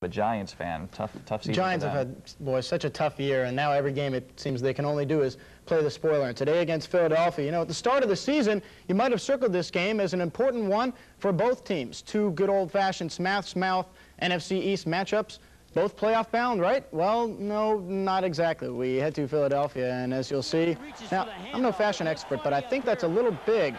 A Giants fan, tough season. Giants have had, boy, such a tough year, and now every game it seems they can only do is play the spoiler. And today against Philadelphia, you know, at the start of the season, you might have circled this game as an important one for both teams. Two good old-fashioned smash-mouth NFC East matchups, both playoff bound, right? Well, no, not exactly. We head to Philadelphia, and as you'll see, now, I'm no fashion expert, but I think that's a little big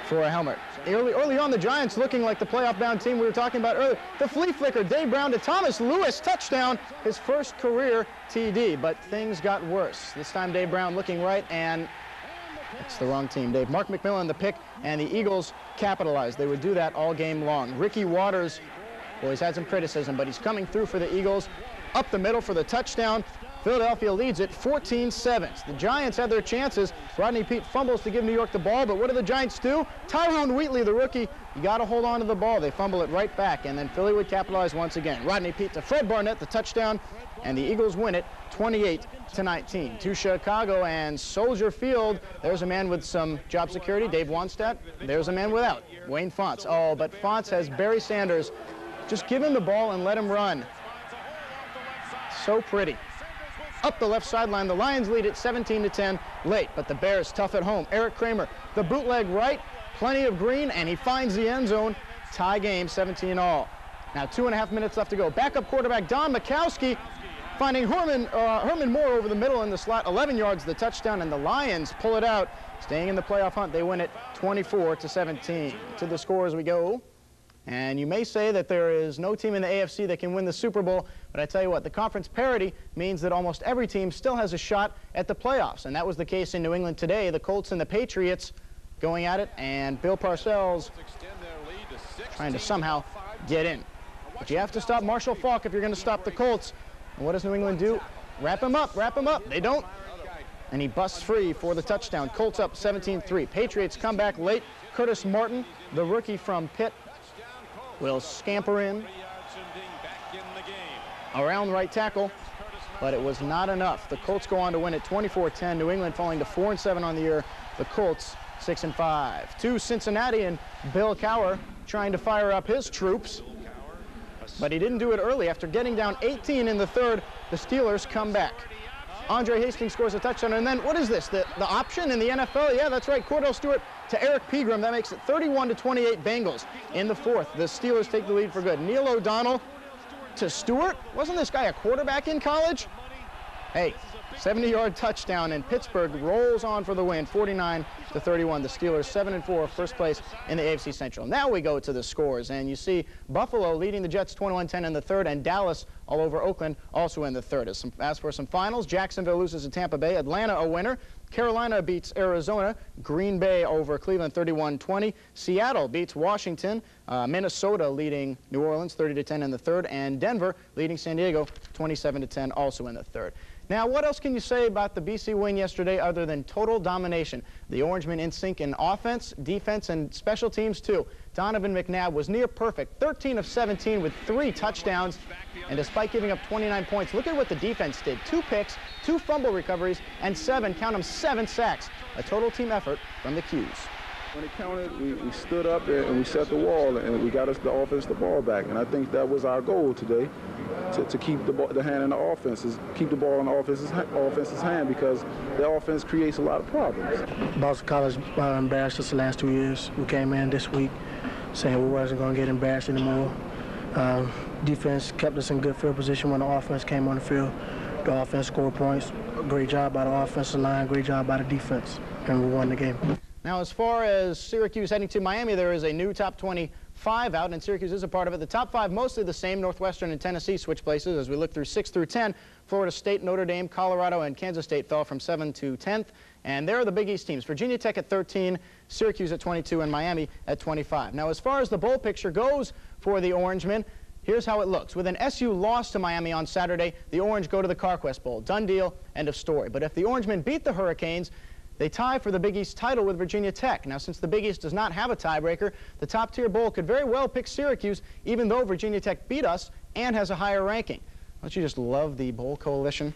for a helmet. Early on, the Giants looking like the playoff-bound team we were talking about earlier. The flea flicker, Dave Brown to Thomas Lewis, touchdown, his first career TD. But things got worse. This time, Dave Brown looking right, and it's the wrong team, Dave. Mark McMillan, the pick, and the Eagles capitalized. They would do that all game long. Ricky Waters, well, he's had some criticism, but he's coming through for the Eagles. Up the middle for the touchdown. Philadelphia leads it 14-7. The Giants had their chances. Rodney Peete fumbles to give New York the ball, but what do the Giants do? Tyrone Wheatley, the rookie, you got to hold on to the ball. They fumble it right back, and then Philly would capitalize once again. Rodney Peete to Fred Barnett, the touchdown, and the Eagles win it 28-19. To Chicago and Soldier Field, there's a man with some job security, Dave Wannstedt. There's a man without, Wayne Fontes. Oh, but Fontes has Barry Sanders. Just give him the ball and let him run. So pretty. Up the left sideline, the Lions lead it 17-10 late, but the Bears tough at home. Eric Kramer, the bootleg right, plenty of green, and he finds the end zone. Tie game, 17-all. Now 2.5 minutes left to go. Backup quarterback Don Majkowski finding Herman Moore over the middle in the slot, 11 yards the touchdown, and the Lions pull it out. Staying in the playoff hunt, they win it 24-17. To the score as we go. And you may say that there is no team in the AFC that can win the Super Bowl, but I tell you what, the conference parity means that almost every team still has a shot at the playoffs, and that was the case in New England today. The Colts and the Patriots going at it, and Bill Parcells trying to somehow get in. But you have to stop Marshall Faulk if you're going to stop the Colts. And what does New England do? Wrap him up, wrap him up. They don't. And he busts free for the touchdown. Colts up 17-3. Patriots come back late. Curtis Martin, the rookie from Pitt, will scamper in around right tackle, but it was not enough. The Colts go on to win it 24-10. New England falling to 4-7 on the year. The Colts 6-5. To Cincinnati, and Bill Cowher trying to fire up his troops, but he didn't do it early. After getting down 18 in the third, the Steelers come back. Andre Hastings scores a touchdown, and then what is this? The option in the NFL? Yeah, that's right. Cordell Stewart to Eric Pegram. That makes it 31-28 Bengals. In the fourth, the Steelers take the lead for good. Neil O'Donnell to Stewart. Wasn't this guy a quarterback in college? Hey, 70-yard touchdown, and Pittsburgh rolls on for the win, 49-31. The Steelers 7-4, first place in the AFC Central. Now we go to the scores, and you see Buffalo leading the Jets 21-10 in the third, and Dallas all over Oakland also in the third. As for some finals, Jacksonville loses to Tampa Bay, Atlanta a winner, Carolina beats Arizona, Green Bay over Cleveland 31-20, Seattle beats Washington, Minnesota leading New Orleans 30-10 in the third, and Denver leading San Diego 27-10 also in the third. Now, what else can you say about the BC win yesterday other than total domination? The Orangemen in sync in offense, defense, and special teams, too. Donovan McNabb was near perfect, 13 of 17 with 3 touchdowns. And despite giving up 29 points, look at what the defense did. 2 picks, 2 fumble recoveries, and 7 sacks. A total team effort from the Qs. When it counted, we stood up and we set the wall, and we got us the offense the ball back. And I think that was our goal today, to keep the hand in the offenses, keep the ball in the offense's hand, because the offense creates a lot of problems. Boston College embarrassed us the last 2 years. We came in this week saying we wasn't going to get embarrassed anymore. Defense kept us in good field position when the offense came on the field. The offense scored points. Great job by the offensive line, great job by the defense, and we won the game. Now, as far as Syracuse heading to Miami, there is a new top 25 out, and Syracuse is a part of it. The top 5 mostly the same. Northwestern and Tennessee switch places as we look through 6 through 10. Florida State, Notre Dame, Colorado, and Kansas State fell from 7 to 10th. And there are the Big East teams. Virginia Tech at 13, Syracuse at 22, and Miami at 25. Now, as far as the bowl picture goes for the Orangemen, here's how it looks. With an SU loss to Miami on Saturday, the Orange go to the CarQuest Bowl. Done deal, end of story. But if the Orangemen beat the Hurricanes, they tie for the Big East title with Virginia Tech. Now, since the Big East does not have a tiebreaker, the top-tier bowl could very well pick Syracuse, even though Virginia Tech beat us and has a higher ranking. Don't you just love the bowl coalition?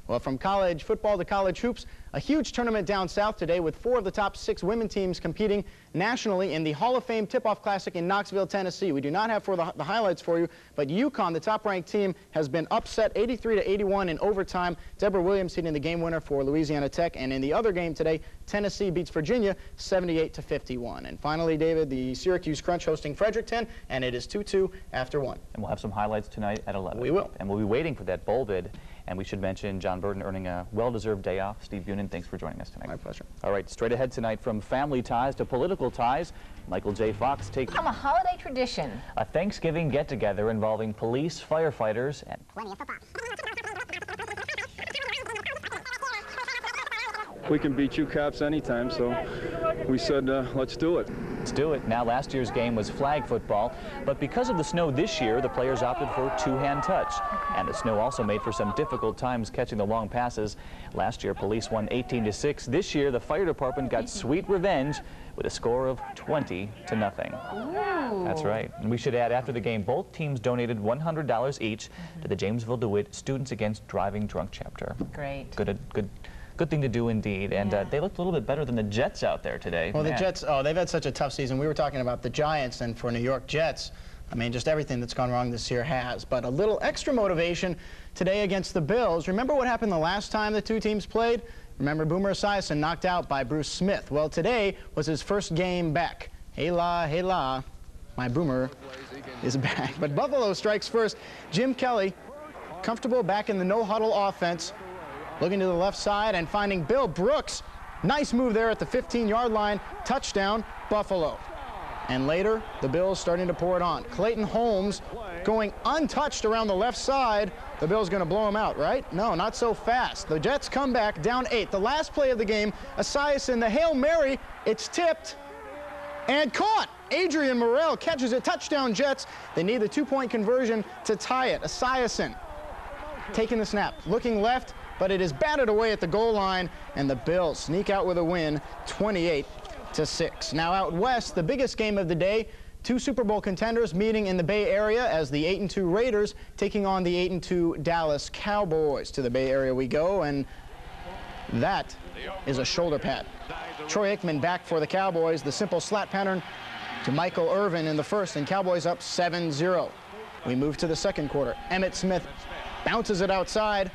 Well, from college football to college hoops, a huge tournament down south today with 4 of the top 6 women teams competing nationally in the Hall of Fame Tip-Off Classic in Knoxville, Tennessee. We do not have the highlights for you, but UConn, the top-ranked team, has been upset 83-81 in overtime. Deborah Williams hitting the game winner for Louisiana Tech, and in the other game today, Tennessee beats Virginia 78-51. And finally, David, the Syracuse Crunch hosting Fredericton, and it is 2-2 after 1. And we'll have some highlights tonight at 11. We will. And we'll be waiting for that bowl bid. And we should mention John Burton earning a well-deserved day off. Steve Bunin, thanks for joining us tonight. My pleasure. All right, straight ahead tonight, from family ties to political ties, Michael J. Fox takes From a holiday tradition. a Thanksgiving get-together involving police, firefighters, and Plenty of football. We can beat you cops anytime, so we said, let's do it. let's do it. Now, last year's game was flag football, but because of the snow this year, the players opted for two-hand touch. And the snow also made for some difficult times catching the long passes. Last year, police won 18-6. This year, the fire department got sweet revenge with a score of 20-0. Ooh. That's right. And we should add, after the game, both teams donated $100 each to the Jamesville DeWitt Students Against Driving Drunk chapter. Great. Good thing to do indeed. And they looked a little bit better than the Jets out there today. Well, Man. the Jets, they've had such a tough season. We were talking about the Giants, and for New York Jets, I mean, just everything that's gone wrong this year has. But a little extra motivation today against the Bills. Remember what happened the last time the two teams played? Remember Boomer Esiason knocked out by Bruce Smith. Well, today was his first game back. Hey la, my Boomer is back. But Buffalo strikes first. Jim Kelly, comfortable back in the no-huddle offense, looking to the left side and finding Bill Brooks. Nice move there at the 15-yard line. Touchdown, Buffalo. And later, the Bills starting to pour it on. Clayton Holmes going untouched around the left side. The Bills going to blow him out, right? No, not so fast. The Jets come back down 8. The last play of the game, Esiason, the Hail Mary, it's tipped and caught. Adrian Morrell catches it. Touchdown, Jets. They need the two-point conversion to tie it. Esiason taking the snap, looking left, but it is batted away at the goal line, and the Bills sneak out with a win, 28-6. Now out west, the biggest game of the day, two Super Bowl contenders meeting in the Bay Area as the 8-2 Raiders taking on the 8-2 Dallas Cowboys. To the Bay Area we go, and that is a shoulder pad. Troy Aikman back for the Cowboys. The simple slat pattern to Michael Irvin in the first, and Cowboys up 7-0. We move to the second quarter. Emmitt Smith bounces it outside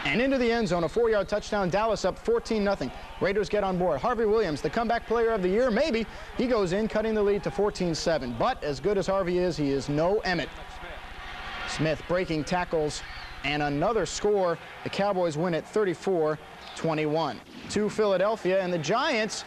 and into the end zone, a 4-yard touchdown. Dallas up 14-0. Raiders get on board. Harvey Williams, the comeback player of the year, maybe. He goes in, cutting the lead to 14-7. But as good as Harvey is, he is no Emmitt. Smith breaking tackles, and another score. The Cowboys win it 34-21. To Philadelphia, and the Giants,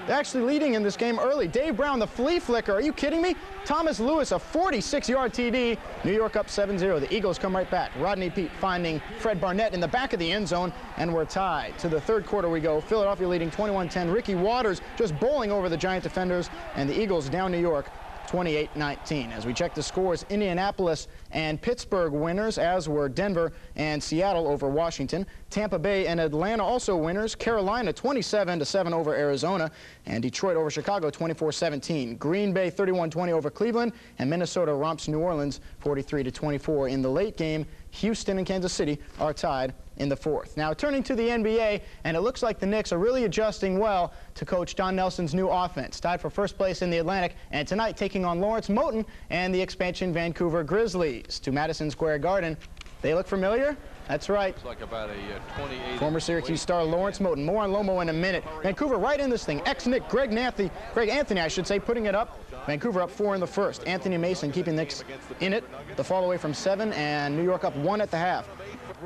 they're actually leading in this game early. Dave Brown, the flea flicker. Are you kidding me? Thomas Lewis, a 46-yard TD. New York up 7-0. The Eagles come right back. Rodney Peete finding Fred Barnett in the back of the end zone, and we're tied. To the third quarter we go. Philadelphia leading 21-10. Ricky Waters just bowling over the Giant defenders, and the Eagles down New York 28-19. As we check the scores, Indianapolis and Pittsburgh winners, as were Denver and Seattle over Washington. Tampa Bay and Atlanta also winners. Carolina 27-7 over Arizona, and Detroit over Chicago 24-17. Green Bay 31-20 over Cleveland, and Minnesota romps New Orleans 43-24. In the late game, Houston and Kansas City are tied in the fourth. Now turning to the NBA, and it looks like the Knicks are really adjusting well to Coach Don Nelson's new offense. Tied for first place in the Atlantic, and tonight taking on Lawrence Moten and the expansion Vancouver Grizzlies. To Madison Square Garden. They look familiar? That's right. It's like about a 28. Former Syracuse star Lawrence Moten. More on Lomo in a minute. Vancouver right in this thing. Ex-Knick Greg Anthony, I should say, putting it up. Vancouver up 4 in the first. Anthony Mason keeping Knicks in it. The fall away from 7, and New York up 1 at the half.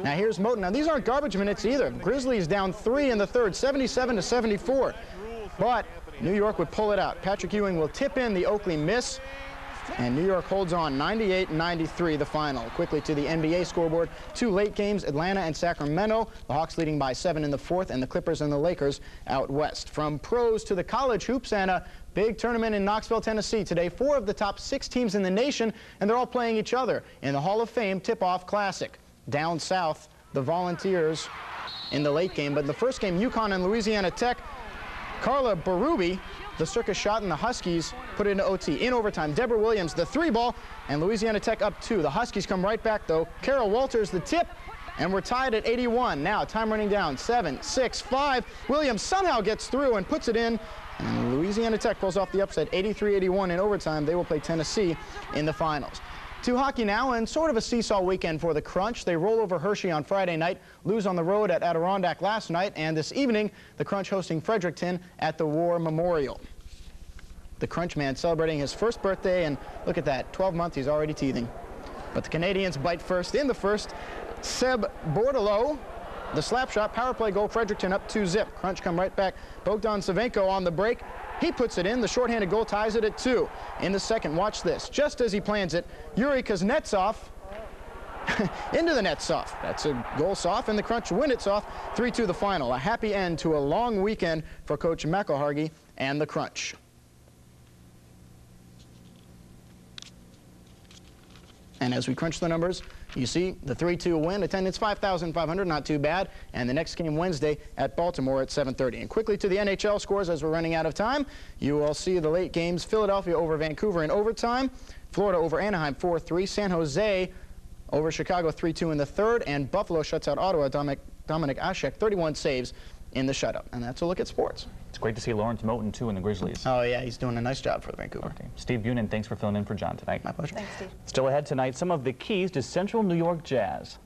Now here's Moten. Now these aren't garbage minutes either. Grizzlies down 3 in the third, 77-74. But New York would pull it out. Patrick Ewing will tip in the Oakley miss, and New York holds on 98-93 the final. Quickly to the NBA scoreboard. 2 late games, Atlanta and Sacramento. The Hawks leading by 7 in the fourth, and the Clippers and the Lakers out west. From pros to the college hoops, and a big tournament in Knoxville, Tennessee today. 4 of the top 6 teams in the nation, and they're all playing each other in the Hall of Fame Tip-Off Classic. Down south, the Volunteers in the late game, but in the first game, UConn and Louisiana Tech, Carla Berube, the circus shot, and the Huskies put it into OT. In overtime, Deborah Williams, the 3 ball, and Louisiana Tech up 2. The Huskies come right back, though. Carol Walters, the tip, And we're tied at 81. Now time running down. 7, 6, 5. Williams somehow gets through and puts it in. And Louisiana Tech pulls off the upset 83-81 in overtime. They will play Tennessee in the finals. To hockey now, and sort of a seesaw weekend for the Crunch. They roll over Hershey on Friday night, lose on the road at Adirondack last night, and this evening, the Crunch hosting Fredericton at the War Memorial. The Crunch man celebrating his first birthday, and look at that, 12 months, he's already teething. But the Canadians bite first in the first. Seb Bordelot, the slap shot, power play goal, Fredericton up 2-0. Crunch come right back. Bogdan Savenko on the break. He puts it in. The shorthanded goal ties it at 2. In the second, watch this. Just as he plans it, Yuri Kuznetsov into the net soft. That's a goal soft, and the Crunch win it soft. 3-2 the final. A happy end to a long weekend for Coach McElhargy and the Crunch. And as we crunch the numbers, you see the 3-2 win. Attendance 5,500, not too bad. And the next game Wednesday at Baltimore at 7:30. And quickly to the NHL scores as we're running out of time. You will see the late games. Philadelphia over Vancouver in overtime. Florida over Anaheim 4-3. San Jose over Chicago 3-2 in the third. And Buffalo shuts out Ottawa. Dominic Hasek, 31 saves in the shutout. And that's a look at sports. It's great to see Lawrence Moten, too, in the Grizzlies. Oh, yeah, he's doing a nice job for the Vancouver team. Steve Bunin, thanks for filling in for John tonight. My pleasure. Thanks, Steve. Still ahead tonight, some of the keys to Central New York jazz.